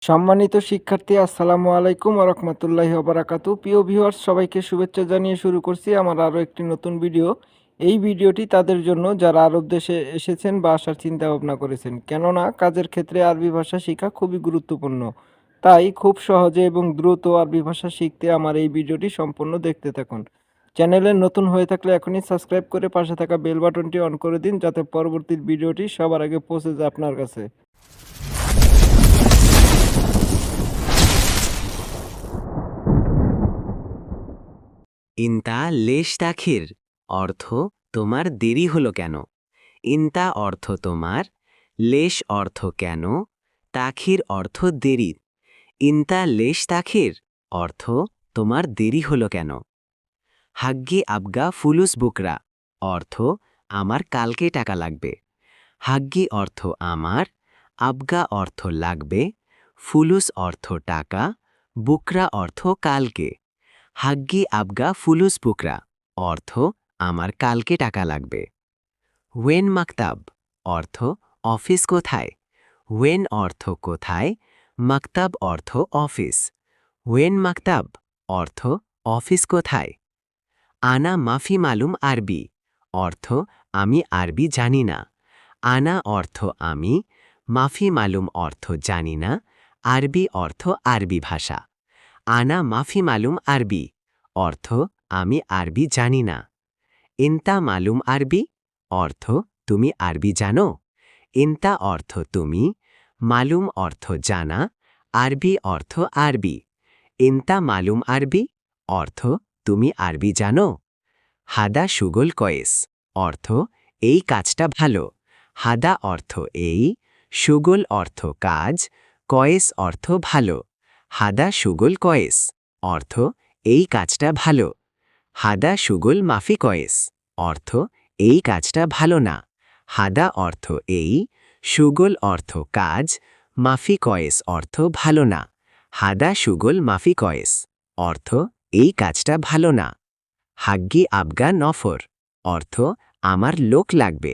সম্মানিত শিক্ষার্থী, আসসালামু আলাইকুম ওয়া রাহমাতুল্লাহি ওয়া বারাকাতুহু। প্রিয় ভিউয়ার্স, সবাইকে শুভেচ্ছা জানিয়ে শুরু করছি আমার আরও একটি নতুন ভিডিও। এই ভিডিওটি তাদের জন্য যারা আরব দেশে এসেছেন বা আসার চিন্তা ভাবনা করেছেন, কেননা কাজের ক্ষেত্রে আরবি ভাষা শেখা খুবই গুরুত্বপূর্ণ। তাই খুব সহজে এবং দ্রুত আরবি ভাষা শিখতে আমার এই ভিডিওটি সম্পূর্ণ দেখতে থাকুন। চ্যানেলে নতুন হয়ে থাকলে এখনই সাবস্ক্রাইব করে পাশে থাকা বেল বাটনটি অন করে দিন, যাতে পরবর্তী ভিডিওটি সবার আগে পৌঁছে যায় আপনার কাছে। ইনতা লেশ তাখির অর্থ তোমার দেরি হলো কেন। ইনতা অর্থ তোমার, লেশ অর্থ কেন, তাখির অর্থ দেরি। ইনতা লেশ তাখির অর্থ তোমার দেরি হলো কেন। হাগ্গি আবগা ফুলুস বুকরা অর্থ আমার কালকে টাকা লাগবে। হাগ্গি অর্থ আমার, আবগা অর্থ লাগবে, ফুলুস অর্থ টাকা, বুকরা অর্থ কালকে। হাগ্গি আবগা ফুলুস বুকরা অর্থ আমার কালকে টাকা লাগবে। ওয়েন মাকতাব অর্থ অফিস কোথায়। ওয়েন অর্থ কোথায়, মাকতাব অর্থ অফিস। ওয়েন মাকতাব অর্থ অফিস কোথায়। আনা মাফি মালুম আরবি অর্থ আমি আরবি জানি না। আনা অর্থ আমি, মাফি মালুম অর্থ জানি না, আরবি অর্থ আরবি ভাষা। আনা মাফি মালুম আরবি অর্থ আমি আরবি জানি না। ইনতা মালুম আরবি অর্থ তুমি আরবি জানো। ইনতা অর্থ তুমি, মালুম অর্থ জানা, আরবি অর্থ আরবি। ইনতা মালুম আরবি অর্থ তুমি আরবি জানো। হাদা সুগল কয়েস অর্থ এই কাজটা ভালো। হাদা অর্থ এই, সুগল অর্থ কাজ, কয়েস অর্থ ভালো। হাদা সুগল কয়েস অর্থ এই কাজটা ভালো। হাদা সুগল মাফি কয়েস অর্থ এই কাজটা ভালো না। হাদা অর্থ এই, সুগল অর্থ কাজ, মাফি কয়েস অর্থ ভালো না। হাদা সুগল মাফি কয়েস অর্থ এই কাজটা ভালো না। হাগ্গি আবগা নফর অর্থ আমার লোক লাগবে।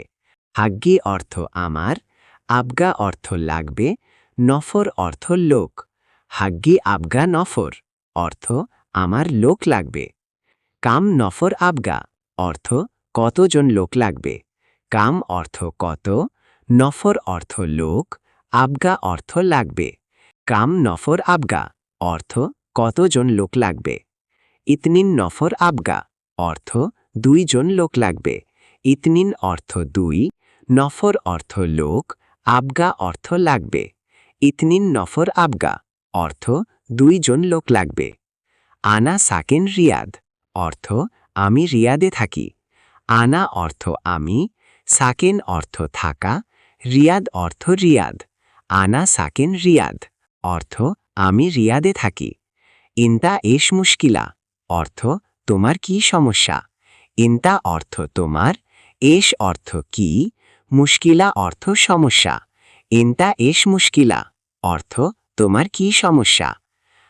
হাগ্গি অর্থ আমার, আবগা অর্থ লাগবে, নফর অর্থ লোক। হাগ্গি আবগা নফর অর্থ আমার লোক লাগবে। কাম নফর আবগা অর্থ কতজন লোক লাগবে। কাম অর্থ কত, নফর অর্থ লোক, আবগা অর্থ লাগবে। কাম নফর আবগা অর্থ কতজন লোক লাগবে। ইতনিন নফর আবগা অর্থ 2 জন লোক লাগবে। ইতনিন অর্থ 2, নফর অর্থ লোক, আবগা অর্থ লাগবে। ইতনিন নফর আবগা অর্থ 2 জন লোক লাগবে। আনা সাকেন রিয়াদ অর্থ আমি রিয়াদে থাকি। আনা অর্থ আমি, সাকেন অর্থ থাকা, রিয়াদ অর্থ রিয়াদ। আনা সাকেন রিয়াদ অর্থ আমি রিয়াদে থাকি। ইনতা এশ মুশকিলা অর্থ তোমার কি সমস্যা। ইনতা অর্থ তোমার, এশ অর্থ কি, মুশকিলা অর্থ সমস্যা। ইনতা এশ মুশকিলা অর্থ তোমার কি সমস্যা।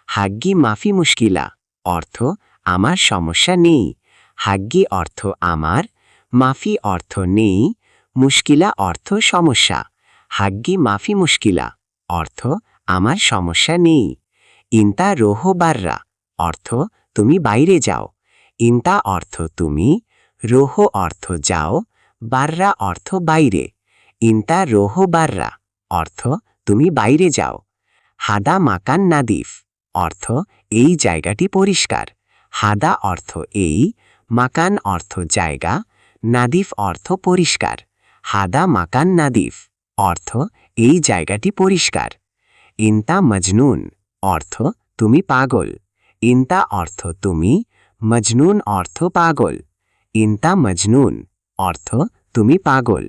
হাগ্গি মাফি মুশকিলা অর্থ আমার সমস্যা নেই। হাগ্গি অর্থ আমার, মাফি অর্থ নেই, মুশকিলা অর্থ সমস্যা। হাগ্গি মাফি মুশকিলা অর্থ আমার সমস্যা নেই। ইনতা রোহো বাররা অর্থ তুমি বাইরে যাও। ইনতা অর্থ তুমি, রোহো অর্থ যাও, বাররা অর্থ বাইরে। ইনতা রোহো বাররা অর্থ তুমি বাইরে যাও। হাদা মাকান নাদিফ অর্থ এই জায়গাটি পরিষ্কার। হাদা অর্থ এই, মাকান অর্থ জায়গা, নাদিফ অর্থ পরিষ্কার। হাদা মাকান নাদিফ অর্থ এই জায়গাটি পরিষ্কার। ইনতা মজনুন অর্থ তুমি পাগল। ইনতা অর্থ তুমি, মজনুন অর্থ পাগল। ইনতা মজনুন অর্থ তুমি পাগল।